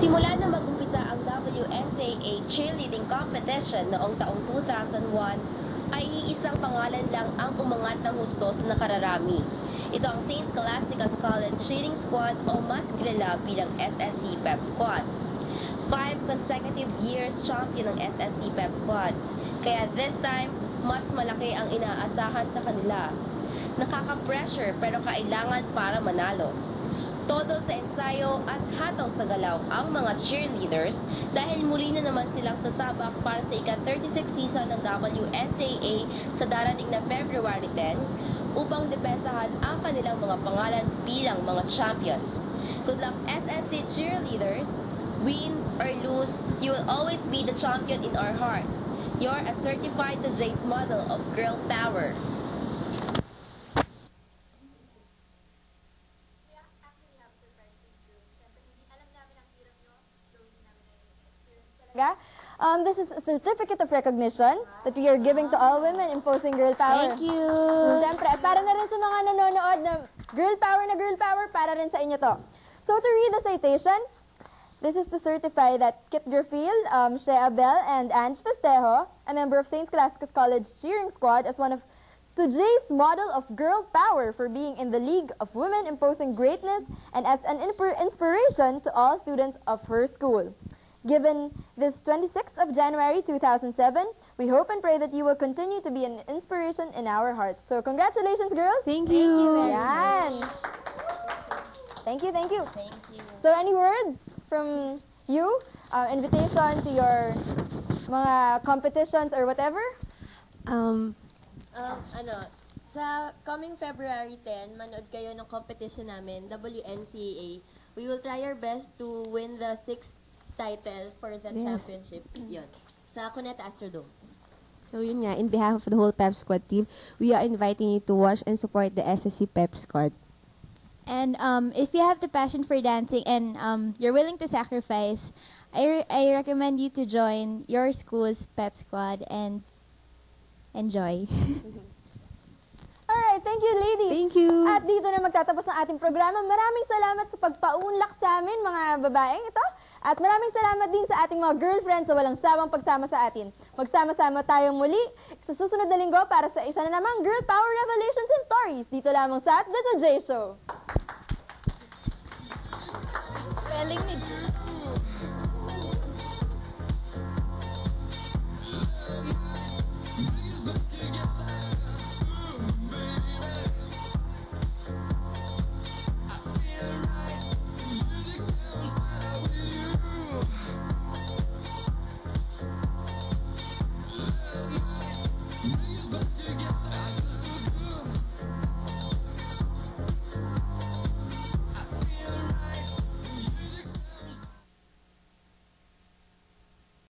Simula na mag-umpisa ang WNCAA cheerleading competition noong taong 2001, ay iisang pangalan lang ang umangat ng husto sa nakararami. Ito ang St. Scholastica's College Cheering Squad o mas kilala bilang SSC Pep Squad. 5 consecutive years champion ng SSC Pep Squad. Kaya this time, mas malaki ang inaasahan sa kanila. Nakaka-pressure pero kailangan para manalo. Todo sa ensayo at hataw sa galaw ang mga cheerleaders dahil muli na naman silang sasabak para sa ika-36 season ng WNCAA sa darating na February 10 upang depensahan ang kanilang mga pangalan bilang mga champions. Good luck SSC cheerleaders! Win or lose, you will always be the champion in our hearts. You're a certified to Jay's model of girl power. This is a certificate of recognition that we are giving to all women imposing girl power. Thank you! Siyempre, at para na rin sa mga nanonood na girl power, para rin sa inyo to. So to read the citation, this is to certify that Kit Garfield, Shea Abel, and Ange Festejo, a member of St. Scholastica's College Cheering Squad, as one of today's model of girl power for being in the League of Women Imposing Greatness and as an inspiration to all students of her school. Given this 26th of January 2007, we hope and pray that you will continue to be an inspiration in our hearts. So congratulations, girls! Thank you! Yan. Thank you. Thank you. So any words from you? Invitation to your mga competitions or whatever? Sa coming February 10, manood kayo ng competition namin, WNCAA. We will try our best to win the 6th title for the championship. Yun. Sa Cuneta Astrodome. So yun nga, in behalf of the whole Pep Squad team, we are inviting you to watch and support the SSC Pep Squad. And if you have the passion for dancing and you're willing to sacrifice, I recommend you to join your school's Pep Squad and enjoy. Alright, thank you, ladies. Thank you. At dito na magtatapos ang ating programa. Maraming salamat sa pagpaunlak sa amin, mga babaeng ito. At maraming salamat din sa ating mga girlfriends sa walang sawang pagsama sa atin. Magsama-sama tayong muli sa susunod na linggo para sa isa na namang Girl Power Revelations and Stories dito lamang sa The J Show.